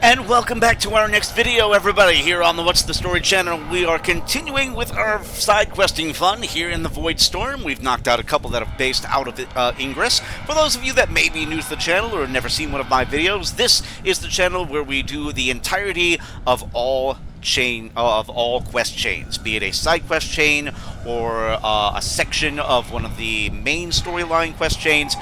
And welcome back to our next video, everybody, here on the What's the Story channel. We are continuing with our side questing fun here in the Voidstorm. We've knocked out a couple that are based out of Ingress. For those of you that may be new to the channel or have never seen one of my videos, this is the channel where we do the entirety of all quest chains, be it a side quest chain or a section of one of the main storyline quest chains.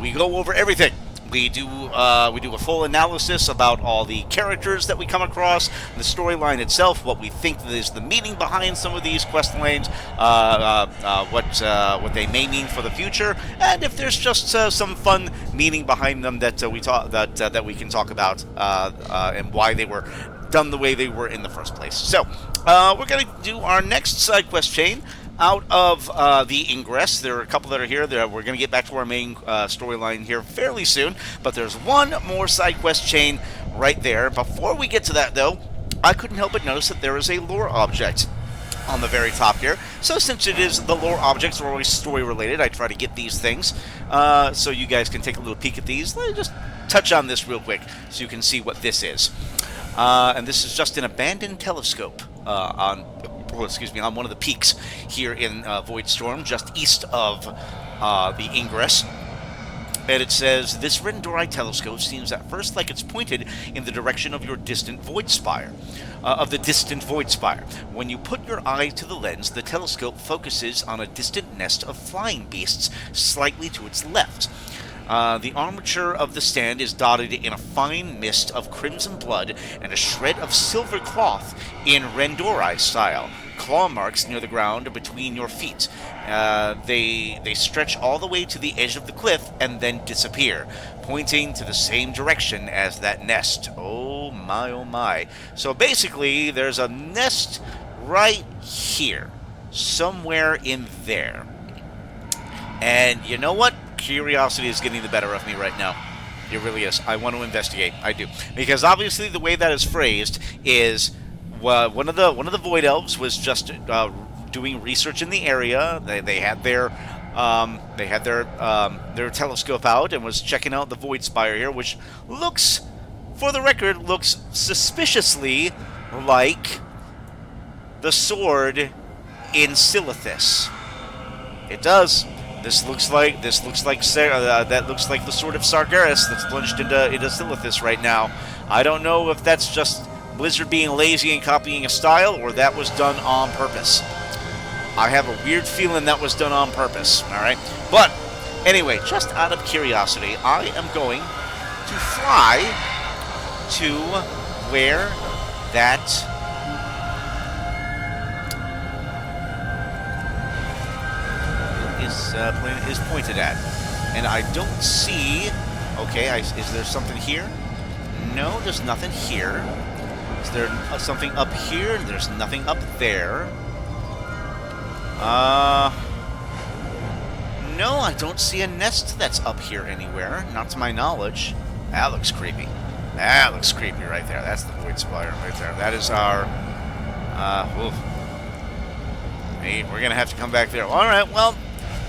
We go over everything. We do a full analysis about all the characters that we come across, the storyline itself, what we think is the meaning behind some of these quest lanes, what they may mean for the future, and if there's just some fun meaning behind them that we can talk about, and why they were done the way they were in the first place. So we're going to do our next side quest chain out of the Ingress. There are a couple that are here. We're going to get back to our main storyline here fairly soon, but there's one more side quest chain right there. Before we get to that, though, I couldn't help but notice that there is a lore object on the very top here. So since it is the lore objects are always story related, I try to get these things so you guys can take a little peek at these. Let me just touch on this real quick so you can see what this is. And this is just an abandoned telescope on one of the peaks here in Voidstorm, just east of the Ingress. And it says, this Rendori telescope seems at first like it's pointed in the direction of your distant void spire. When you put your eye to the lens, the telescope focuses on a distant nest of flying beasts slightly to its left. The armature of the stand is dotted in a fine mist of crimson blood and a shred of silver cloth in Rendori style. Claw marks near the ground between your feet. They stretch all the way to the edge of the cliff and then disappear, pointing to the same direction as that nest. Oh my, oh my. So basically, there's a nest right here, somewhere in there. And you know what? Curiosity is getting the better of me right now. It really is. I want to investigate. I do. Because obviously the way that is phrased is one of the Void Elves was just doing research in the area. They had their telescope out and was checking out the Void Spire here, which looks, for the record, looks suspiciously like the sword in Silithus. It does. That looks like the sword of Sargeras that's plunged into Silithus right now. I don't know if that's just Blizzard being lazy and copying a style, or that was done on purpose. I have a weird feeling that was done on purpose. All right, but anyway, just out of curiosity, I am going to fly to where that planet is pointed at, and I don't see. Okay, is there something here? No, there's nothing here. Is there something up here? There's nothing up there. No, I don't see a nest that's up here anywhere. Not to my knowledge. That looks creepy. That looks creepy right there. That's the Void Spire right there. That is our. Hey, we're gonna have to come back there. All right. Well,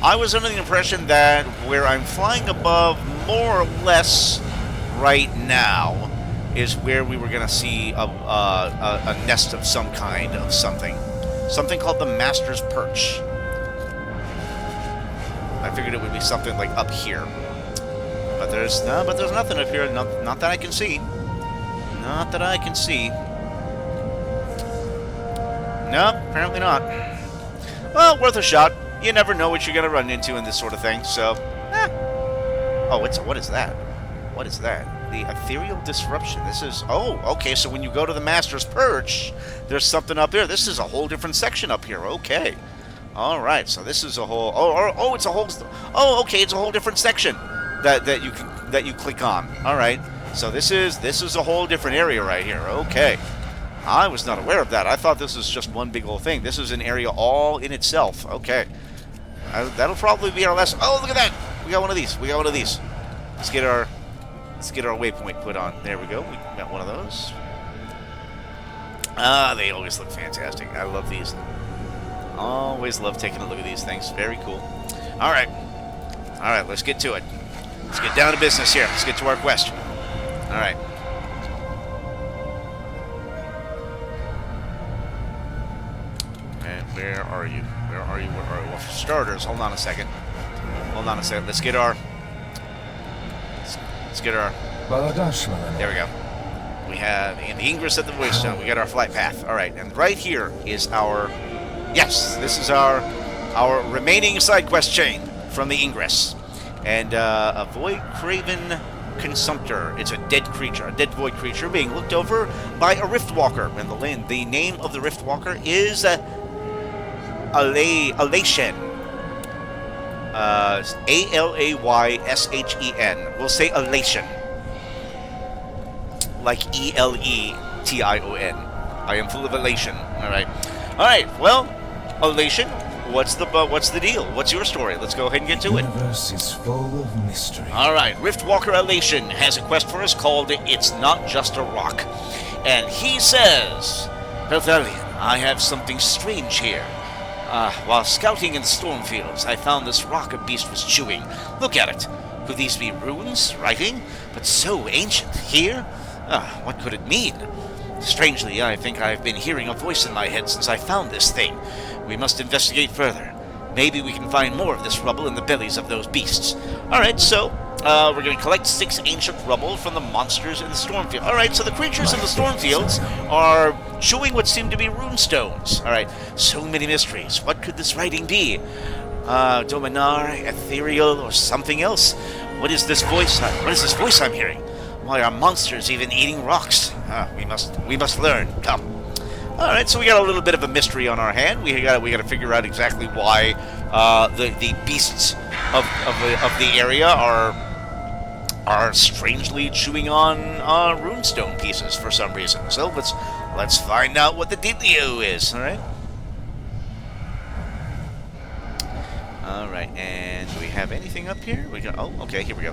I was under the impression that where I'm flying above, more or less, right now, is where we were going to see a nest of some kind of something. Something called the Master's Perch. I figured it would be something like up here. But there's nothing up here. Not that I can see. Not that I can see. Nope, apparently not. Well, worth a shot. You never know what you're going to run into in this sort of thing, so... Oh, what is that? What is that? The Ethereal Disruption. This is... Oh, okay, so when you go to the Master's Perch, there's something up there. This is a whole different section up here. Okay. Alright, so this is a whole... Oh, it's a whole... Oh, okay, it's a whole different section that you click on. Alright, so this is a whole different area right here. Okay. I was not aware of that. I thought this was just one big old thing. This is an area all in itself. Okay. That'll probably be our last... Oh, look at that! We got one of these. We got one of these. Let's get our waypoint put on. There we go. We got one of those. They always look fantastic. I love these. Always love taking a look at these things. Very cool. All right. All right, let's get to it. Let's get down to business here. Let's get to our quest. All right. Where are you? Where are you? Where are you? Well, for starters, hold on a second. Hold on a second. Let's get our... Let's get our... There we go. We have in the Ingress at the Voidstone. We got our flight path. All right, and right here is our... Yes, this is our remaining side quest chain from the Ingress. And a Void Craven Consumptor. It's a dead creature, a dead void creature being looked over by a Riftwalker. And the name of the Riftwalker is Alayshen. Alayshen. We'll say Alayshen. Like Eletion. I am full of elation. All right. Well, Alayshen, what's the deal? What's your story? Let's go ahead and get to it. The universe is full of mystery. All right. Riftwalker Alayshen has a quest for us called "It's Not Just a Rock," and he says, "Pavilion, I have something strange here. While scouting in Stormfields, I found this rock a beast was chewing. Look at it. Could these be runes, writing? But so ancient. Here? What could it mean? Strangely, I think I've been hearing a voice in my head since I found this thing. We must investigate further. Maybe we can find more of this rubble in the bellies of those beasts." Alright, so we're going to collect 6 ancient rubble from the monsters in the Stormfield. Alright, so the creatures in the Stormfields are chewing what seem to be runestones. Alright, so many mysteries. What could this writing be? Dominar, ethereal, or something else? What is this voice? What is this voice I'm hearing? Why are monsters even eating rocks? We must learn. Come. All right, so we got a little bit of a mystery on our hand. We got to figure out exactly why the beasts of the area are strangely chewing on runestone pieces for some reason. So let's find out what the dealio is. All right. All right, and do we have anything up here? We got. Oh, okay. Here we go.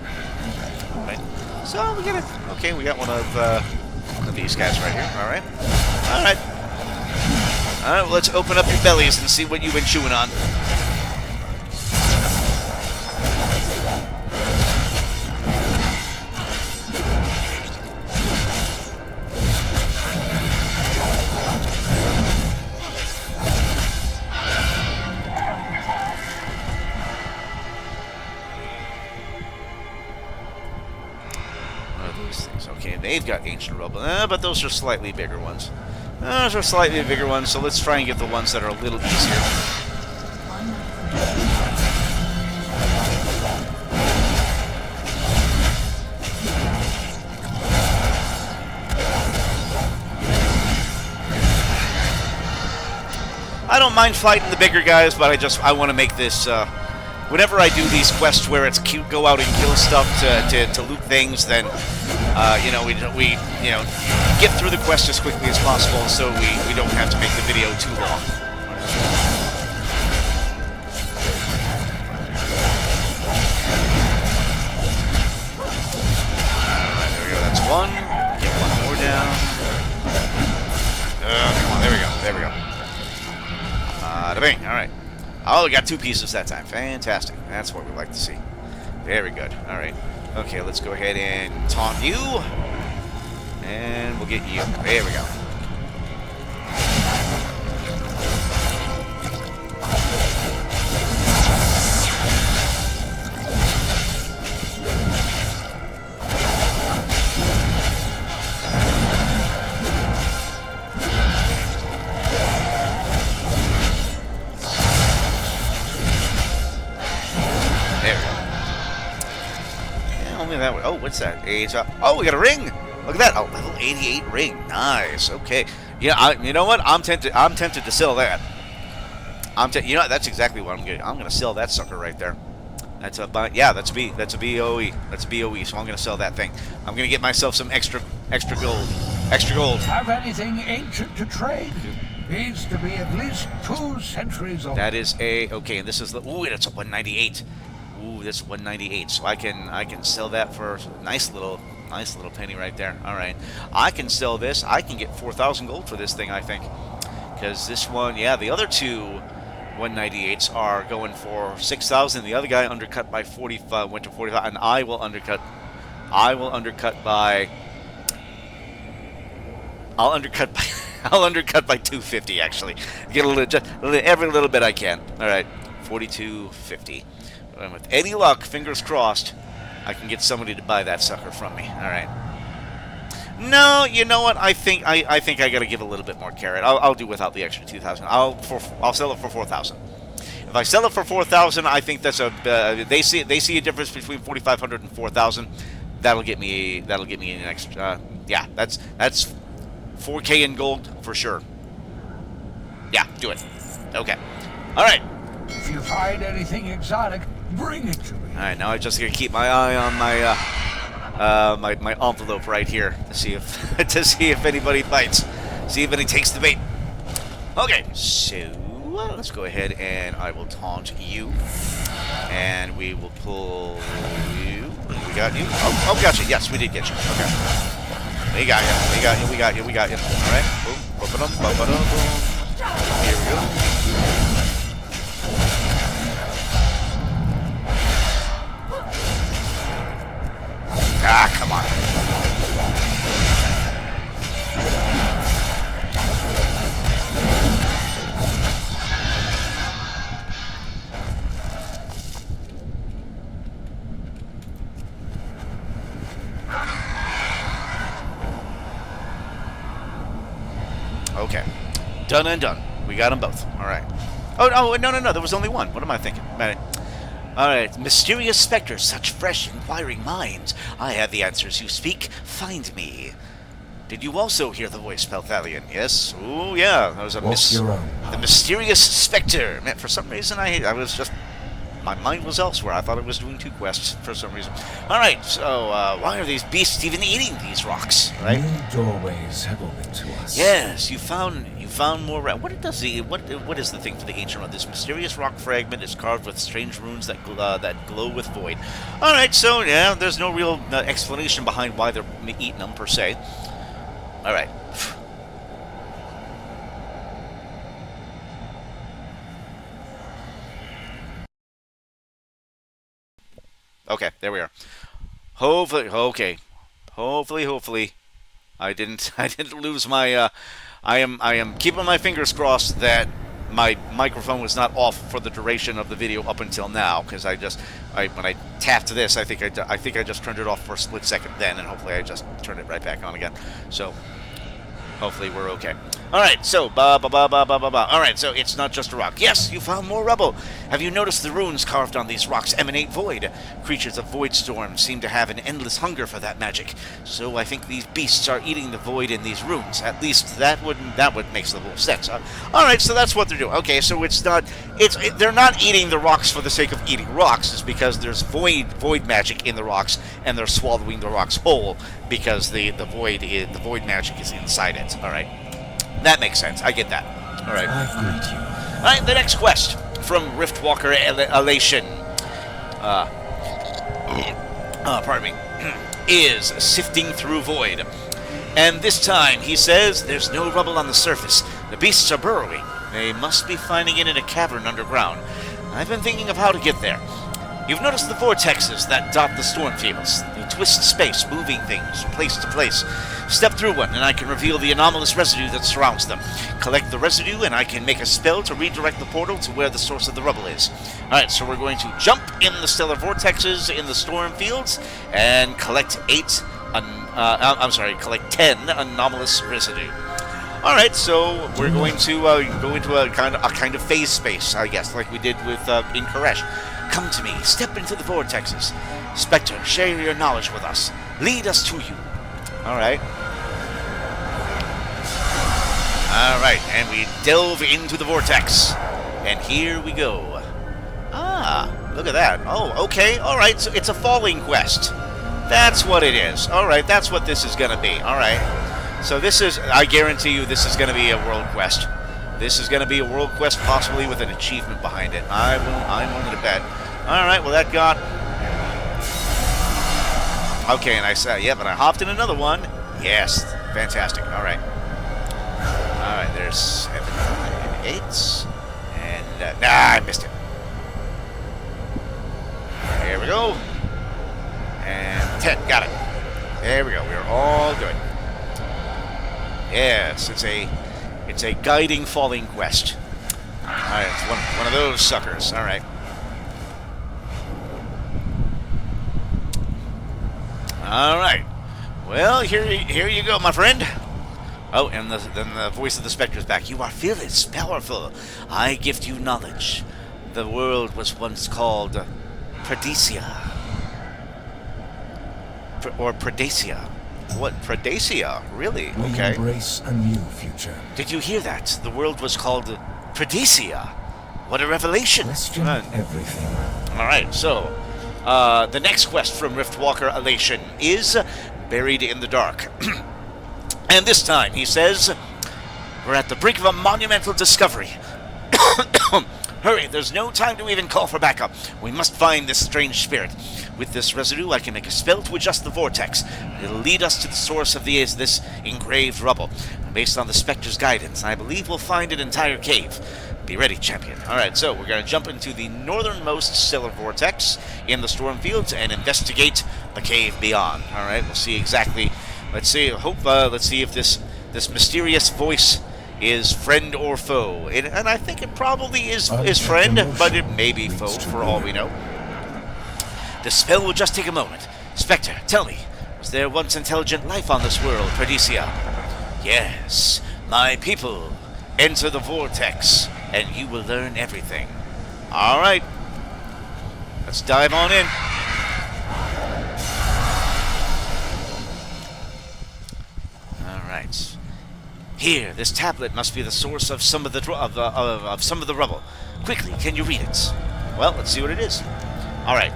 All right. So we got we got one of these guys right here. All right. All right. Well, let's open up your bellies and see what you've been chewing on. Okay, they've got ancient rubble, but those are slightly bigger ones. Those are slightly bigger ones, so let's try and get the ones that are a little easier. I don't mind fighting the bigger guys, but I want to make this. Whenever I do these quests where it's cute, go out and kill stuff to loot things, then we get through the quest as quickly as possible, so we don't have to make the video too long. Alright, there we go. That's one. Get one more down. Come on, there we go. There we go. Bing. All right. Oh, we got 2 pieces that time. Fantastic. That's what we like to see. Very good. All right. Okay, let's go ahead and taunt you. And we'll get you. There we go. That way. Oh, what's that? Oh, we got a ring. Look at that. Oh, level 88 ring. Nice. Okay. Yeah. You know what? I'm tempted to sell that. You know what? That's exactly what I'm getting. I'm gonna sell that sucker right there. That's a BOE. That's a BOE. That's a BOE. So I'm gonna sell that thing. I'm gonna get myself some extra gold. Extra gold. Have anything ancient to trade? Needs to be at least 2 centuries old. That is okay. And this is the. Ooh, that's a 198. Ooh, that's 198. So I can sell that for a nice little penny right there. All right, I can sell this. I can get 4,000 gold for this thing, I think, because this one, yeah, the other 2 198s are going for 6,000. The other guy undercut by 45, went to 45, and I will undercut by. I'll undercut by I'll undercut by 250 actually. Get a little, just every little bit I can. All right, 42.50. With any luck, fingers crossed, I can get somebody to buy that sucker from me. All right. No, you know what? I think I think I got to give a little bit more carrot. I'll do without the extra 2,000. I'll sell it for 4,000. If I sell it for 4,000, I think that's a they see a difference between 4,500 and 4,000. That'll get me an extra. Yeah, that's 4K in gold for sure. Yeah, do it. Okay. All right. If you find anything exotic, bring it to me. All right. Now I just gotta keep my eye on my envelope right here to see if anybody bites. See if anybody takes the bait. Okay. So let's go ahead and I will taunt you, and we will pull you. We got you. Oh, gotcha. Yes, we did get you. Okay. We got you. We got you. We got you. We got you. All right. Boom. Boom. Boom. Boom. Boom. Here we go. Ah, come on. Okay. Done and done. We got them both. All right. Oh, no. There was only one. What am I thinking? All right. Mysterious specter, such fresh, inquiring minds. I have the answers you speak. Find me. Did you also hear the voice, Pelthalion? Yes. Oh, yeah. That was the mysterious specter. Man, for some reason, I was just... My mind was elsewhere. I thought I was doing 2 quests for some reason. All right, so why are these beasts even eating these rocks? Right? New doorways have opened to us. Yes, you found more. What is the thing for the ancient one? This mysterious rock fragment is carved with strange runes that glow with void. All right, so yeah, there's no real explanation behind why they're eating them per se. All right. Okay, there we are. Hopefully, okay. Hopefully, I didn't lose my. I am keeping my fingers crossed that my microphone was not off for the duration of the video up until now, because when I tapped this, I think I just turned it off for a split second then, and hopefully I just turned it right back on again. So hopefully we're okay. All right, so All right, so it's not just a rock. Yes, you found more rubble. Have you noticed the runes carved on these rocks emanate void? Creatures of Voidstorm seem to have an endless hunger for that magic. So I think these beasts are eating the void in these runes. At least that would makes the most sense. All right, so that's what they're doing. Okay, so they're not eating the rocks for the sake of eating rocks. It's because there's void magic in the rocks, and they're swallowing the rocks whole because the void magic is inside it. All right. That makes sense. I get that. All right. I greet you. All right, the next quest from Riftwalker Elation. Pardon me. Is sifting through void. And this time, he says, there's no rubble on the surface. The beasts are burrowing. They must be finding it in a cavern underground. I've been thinking of how to get there. You've noticed the vortexes that dot the storm fields. They twist space, moving things from place to place. Step through one, and I can reveal the anomalous residue that surrounds them. Collect the residue, and I can make a spell to redirect the portal to where the source of the rubble is. Alright, so we're going to jump in the stellar vortexes in the storm fields, and collect 10 anomalous residue. Alright, so we're going to go into a kind of phase space, I guess, like we did with in Koresh. Come to me, step into the vortexes. Spectre, share your knowledge with us. Lead us to you. Alright. Alright, and we delve into the vortex. And here we go. Ah, look at that. Oh, okay, alright, so it's a falling quest. That's what it is. Alright, that's what this is going to be. Alright. So this is, I guarantee you, this is going to be a world quest. This is going to be a world quest, possibly with an achievement behind it. I'm willing to bet. Alright, well that got... Okay, and I said, yeah, but I hopped in another one. Yes, fantastic. Alright. Alright, there's 7 and 8. And, I missed it. There we go. And 10, got it. There we go, we're all good. Yes, It's a guiding falling quest. Alright, it's one of those suckers. Alright. Alright. Well, here you go, my friend. Oh, and then the voice of the spectre is back. You are fearless, powerful. I gift you knowledge. The world was once called Predacia. Or Predacia. What? Predacia? Really? We Okay. embrace a new future. Did you hear that? The world was called Predacia. What a revelation. Question everything. Alright, so the next quest from Riftwalker Elation is Buried in the Dark. And this time, he says, we're at the brink of a monumental discovery. Hurry, there's no time to even call for backup. We must find this strange spirit. With this residue, I can make a spell to adjust the vortex. It'll lead us to the source of this engraved rubble. Based on the Spectre's guidance, I believe we'll find an entire cave. Be ready, champion. Alright, so we're going to jump into the northernmost stellar vortex in the storm fields and investigate the cave beyond. Alright, we'll see exactly. Let's see. Let's see if this mysterious voice is friend or foe. And I think it probably is friend, but it may be foe for all we know. The spell will just take a moment. Spectre, tell me, was there once intelligent life on this world, Predacia? Yes, my people. Enter the vortex, and you will learn everything. All right. Let's dive on in. All right. Here, this tablet must be the source of some of the rubble. Quickly, can you read it? Well, let's see what it is. All right.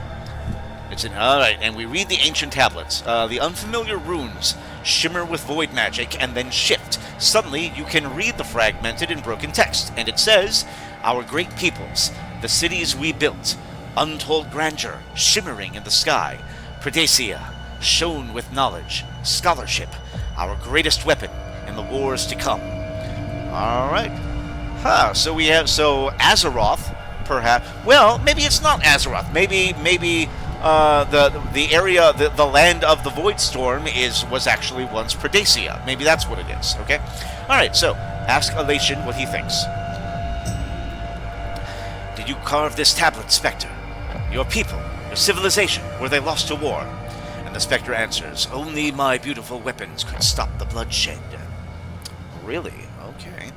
All right, and we read the ancient tablets. The unfamiliar runes shimmer with void magic and then shift. Suddenly, you can read the fragmented and broken text, and it says, "Our great peoples, the cities we built, untold grandeur shimmering in the sky, Predacia, shone with knowledge, scholarship, our greatest weapon in the wars to come." All right. So we have Azeroth, perhaps. Well, maybe it's not Azeroth. Maybe the area, the land of the Voidstorm was actually once Predacia. Maybe that's what it is. Okay. All right. So ask Elation what he thinks. Did you carve this tablet, Spectre? Your people, your civilization, were they lost to war? And the Spectre answers, "Only my beautiful weapons could stop the bloodshed." Really? Okay.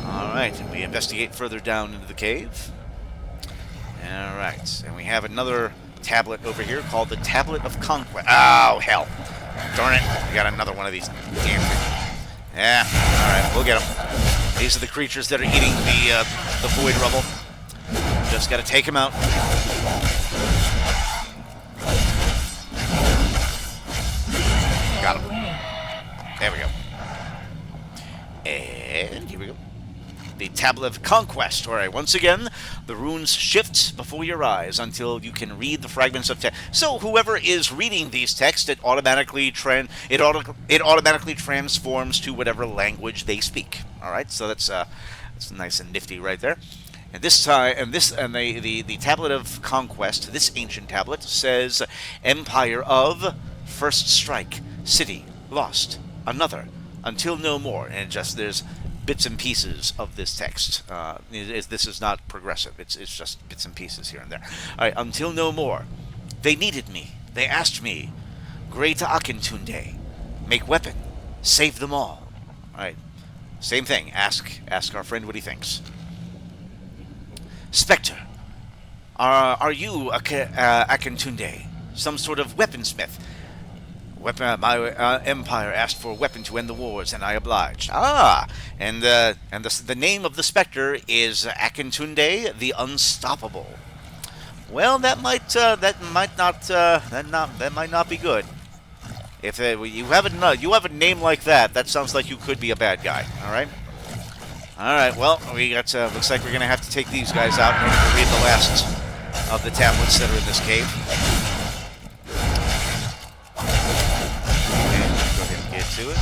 All right. And we investigate further down into the cave. All right. And we have another tablet over here called the Tablet of Conquest. Oh, hell. Darn it. We got another one of these damn things. Yeah. All right. We'll get them. These are the creatures that are eating the void rubble. Just got to take them out. Got him. There we go. And here we go. The Tablet of Conquest. All right, once again, the runes shift before your eyes until you can read the fragments of text. So whoever is reading these texts, it automatically transforms to whatever language they speak. All right, so that's nice and nifty right there. And this time, the Tablet of Conquest, this ancient tablet says, "Empire of First Strike, City Lost, Another, Until No More," and there's bits and pieces of this text. This is not progressive. It's just bits and pieces here and there. All right, "Until no more. They needed me. They asked me. Great Akintunde. Make weapon. Save them all." All right, same thing. Ask our friend what he thinks. "Spectre, are you Akintunde? Some sort of weaponsmith? My empire asked for a weapon to end the wars, and I obliged." And the name of the Spectre is Akintunde the Unstoppable. Well, that might not be good. If you have a name like that, that sounds like you could be a bad guy. All right. All right. Well, we got. Looks like we're gonna have to take these guys out in order to read the last of the tablets that are in this cave. To it.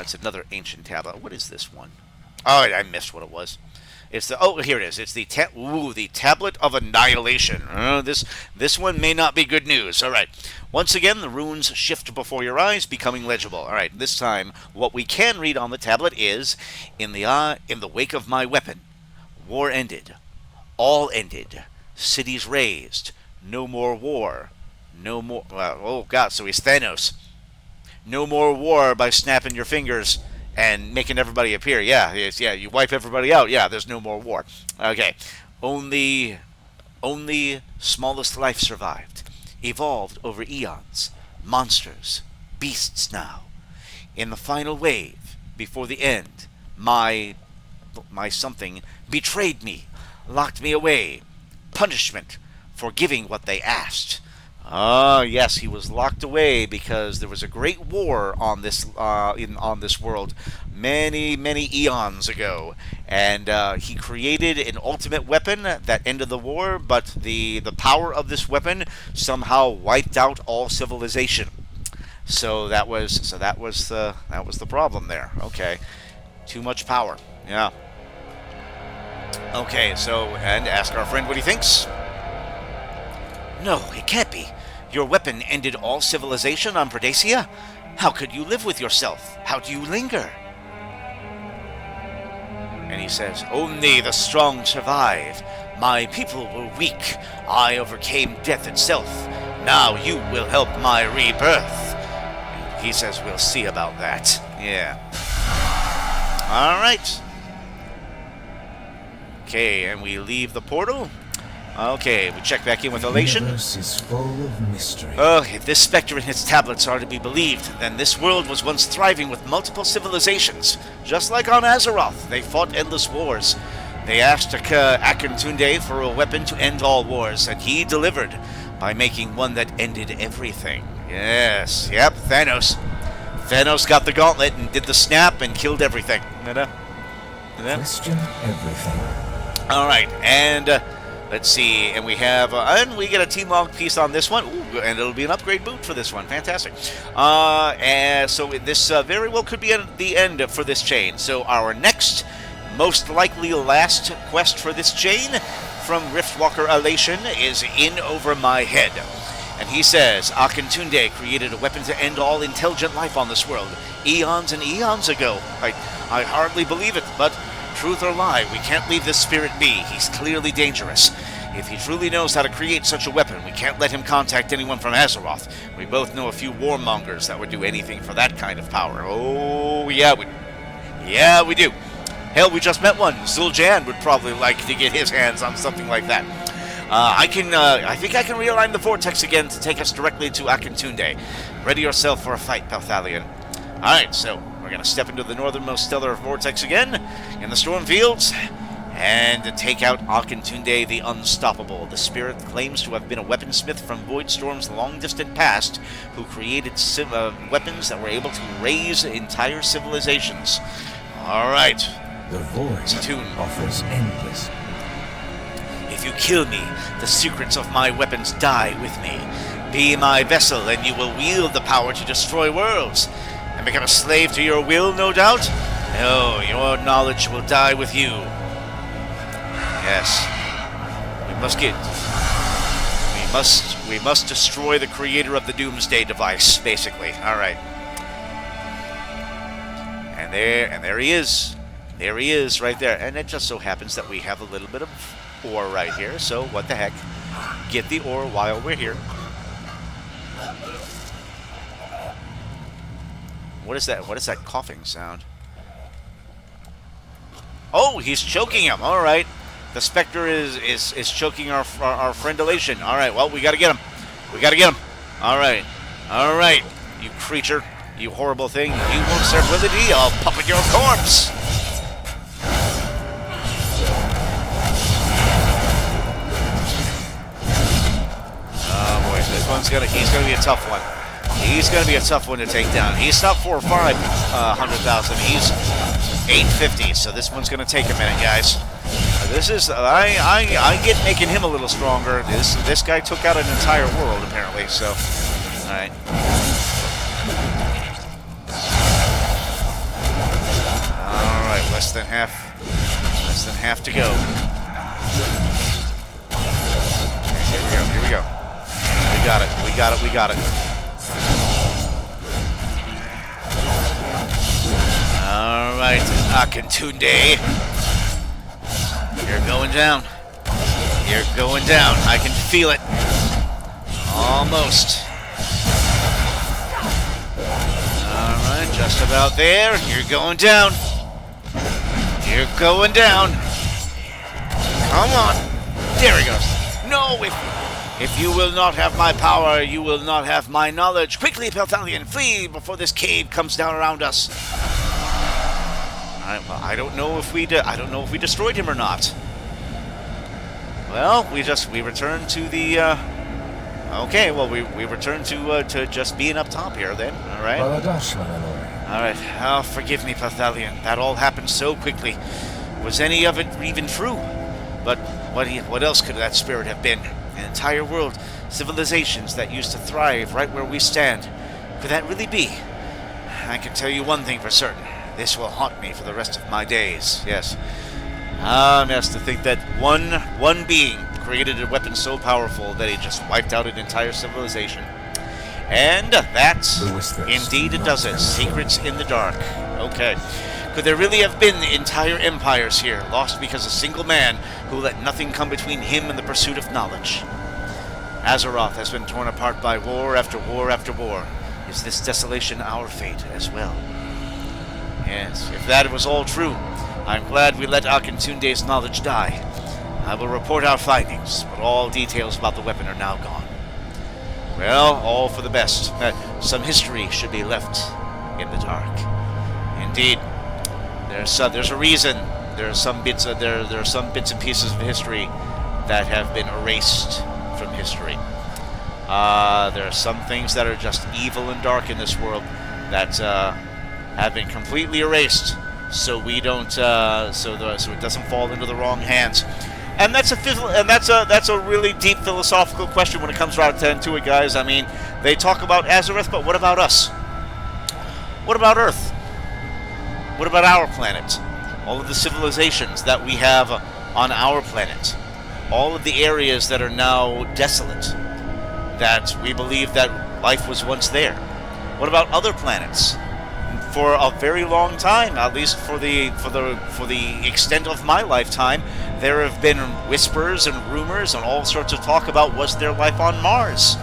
That's another ancient tablet. What is this one? Oh, I missed what it was. It's the here it is. It's the the Tablet of Annihilation. This one may not be good news. All right. Once again, the runes shift before your eyes, becoming legible. All right. This time, what we can read on the tablet is, in the wake of my weapon, war ended, all ended, cities razed, no more war, no more. Oh God! So he's Thanos. No more war by snapping your fingers and making everybody appear. Yeah, yeah, you wipe everybody out. Yeah, there's no more war. Okay. Only smallest life survived. Evolved over eons. Monsters. Beasts now. In the final wave, before the end, my something betrayed me, locked me away. Punishment for giving what they asked. Ah, yes, he was locked away because there was a great war on this on this world many eons ago, and he created an ultimate weapon that ended the war. But the power of this weapon somehow wiped out all civilization. So that was the problem there. Okay, too much power. Yeah. Okay, so and ask our friend what he thinks. No, it can't be. Your weapon ended all civilization on Predacia? How could you live with yourself? How do you linger? And he says, only the strong survive. My people were weak. I overcame death itself. Now you will help my rebirth. And he says, we'll see about that. Yeah. All right. Okay, and we leave the portal. Okay, we check back in with Elation. The universe is full of mystery. Oh, if this specter and its tablets are to be believed, then this world was once thriving with multiple civilizations. Just like on Azeroth, they fought endless wars. They asked Akintunde for a weapon to end all wars, and he delivered by making one that ended everything. Yes, yep, Thanos. Thanos got the gauntlet and did the snap and killed everything. Question everything. All right, and let's see, and we have, and we get a team log piece on this one. Ooh, and it'll be an upgrade boot for this one. Fantastic. And so this very well could be the end for this chain. So our next, most likely last quest for this chain from Riftwalker Elation is In Over My Head. And he says, Akintunde created a weapon to end all intelligent life on this world eons and eons ago. I hardly believe it, but truth or lie, we can't leave this spirit be. He's clearly dangerous. If he truly knows how to create such a weapon, we can't let him contact anyone from Azeroth. We both know a few warmongers that would do anything for that kind of power. Oh, yeah, we do. Hell, we just met one. Zul'Jan would probably like to get his hands on something like that. I think I can realign the vortex again to take us directly to Akintunde. Ready yourself for a fight, Palthalion. Alright, so we're going to step into the northernmost stellar vortex again in the Stormfields and take out Akintunde the Unstoppable. The spirit claims to have been a weaponsmith from Voidstorm's long-distant past who created weapons that were able to raise entire civilizations. Alright. The void offers endless. If you kill me, the secrets of my weapons die with me. Be my vessel, and you will wield the power to destroy worlds. And become a slave to your will, no doubt? No, your knowledge will die with you. Yes. We must destroy the creator of the Doomsday device, basically. Alright. And there he is. There he is, right there. And it just so happens that we have a little bit of ore right here, so what the heck. Get the ore while we're here. What is that? What is that coughing sound? Oh, he's choking him. All right. The Spectre is choking our friend Elation. All right, well, we got to get him. We got to get him. All right. All right, you creature. You horrible thing. You won't serve validity. I'll puppet your corpse. He's gonna be a tough one. He's gonna be a tough one to take down. He's not 4 or 500,000. He's 850. So this one's gonna take a minute, guys. This is I get making him a little stronger. This guy took out an entire world apparently. So, all right. Less than half to go. Here we go. We got it. Alright, Akintunde. You're going down. I can feel it. Almost. Alright, just about there. You're going down. Come on. There he goes. No, if you will not have my power, you will not have my knowledge. Quickly, Pelthalion, flee before this cave comes down around us. Alright, well, I don't know if we destroyed him or not. Well, we returned to the okay, well we returned to just being up top here then, alright? Alright. Oh, forgive me, Pelthalion. That all happened so quickly. Was any of it even true? But what else could that spirit have been? An entire world, civilizations that used to thrive right where we stand. Could that really be? I can tell you one thing for certain. This will haunt me for the rest of my days. Yes. Yes, to think that one being created a weapon so powerful that it just wiped out an entire civilization. And that, indeed it does it. Secrets in the dark. Okay. Could there really have been entire empires here, lost because a single man who let nothing come between him and the pursuit of knowledge? Azeroth has been torn apart by war after war after war. Is this desolation our fate as well? Yes, if that was all true, I'm glad we let Akintunde's knowledge die. I will report our findings, but all details about the weapon are now gone. Well, all for the best. Some history should be left in the dark. Indeed, there's a reason. There are some bits and pieces of history that have been erased from history. There are some things that are just evil and dark in this world that have been completely erased, so we don't, so it doesn't fall into the wrong hands. And that's a really deep philosophical question when it comes right down to it, guys. I mean, they talk about Azeroth, but what about us? What about Earth? What about our planet? All of the civilizations that we have on our planet. All of the areas that are now desolate. That we believe that life was once there. What about other planets? For a very long time, at least for the extent of my lifetime, there have been whispers and rumors and all sorts of talk about was there life on Mars.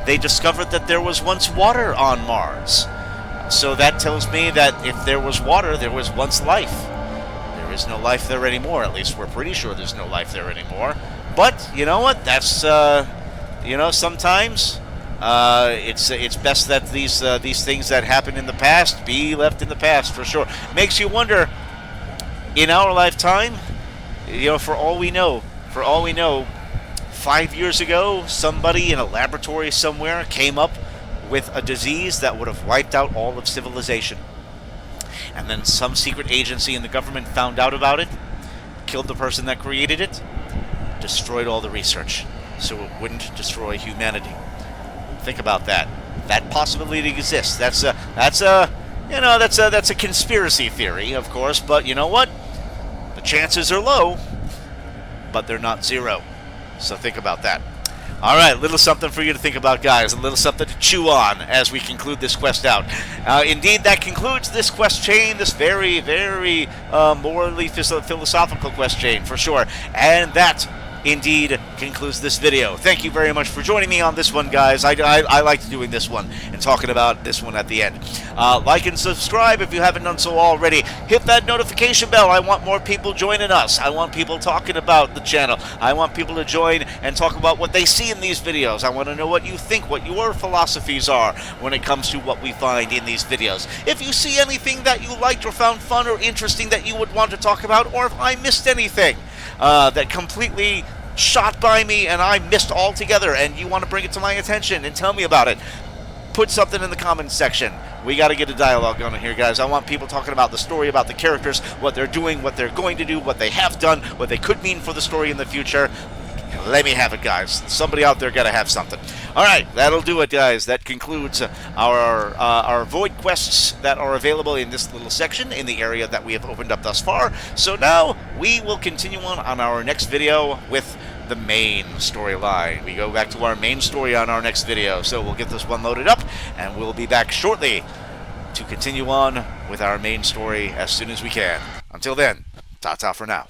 They discovered that there was once water on Mars. So that tells me that if there was water, there was once life. There is no life there anymore. At least we're pretty sure there's no life there anymore. But you know what? That's sometimes it's best that these things that happened in the past be left in the past, for sure. Makes you wonder, in our lifetime, for all we know, 5 years ago, somebody in a laboratory somewhere came up with a disease that would have wiped out all of civilization. And then some secret agency in the government found out about it, killed the person that created it, destroyed all the research, so it wouldn't destroy humanity. Think about that. That possibility exists. That's a conspiracy theory, of course, but you know what? The chances are low, but they're not zero. So think about that. All right, a little something for you to think about, guys. A little something to chew on as we conclude this quest out. Indeed, that concludes this quest chain, this very, very morally philosophical quest chain, for sure. And that, indeed, concludes this video. Thank you very much for joining me on this one, guys. I liked doing this one and talking about this one at the end. Like and subscribe if you haven't done so already. Hit that notification bell. I want more people joining us. I want people talking about the channel. I want people to join and talk about what they see in these videos. I want to know what you think, what your philosophies are when it comes to what we find in these videos. If you see anything that you liked or found fun or interesting that you would want to talk about, or if I missed anything that completely shot by me and I missed altogether and you want to bring it to my attention and tell me about it, put something in the comments section. We got to get a dialogue going here, guys. I want people talking about the story, about the characters, what they're doing, what they're going to do, what they have done, what they could mean for the story in the future. Let me have it, guys. Somebody out there got to have something. All right, that'll do it, guys. That concludes our void quests that are available in this little section in the area that we have opened up thus far. So now we will continue on our next video with the main storyline. We go back to our main story on our next video. So we'll get this one loaded up, and we'll be back shortly to continue on with our main story as soon as we can. Until then, ta-ta for now.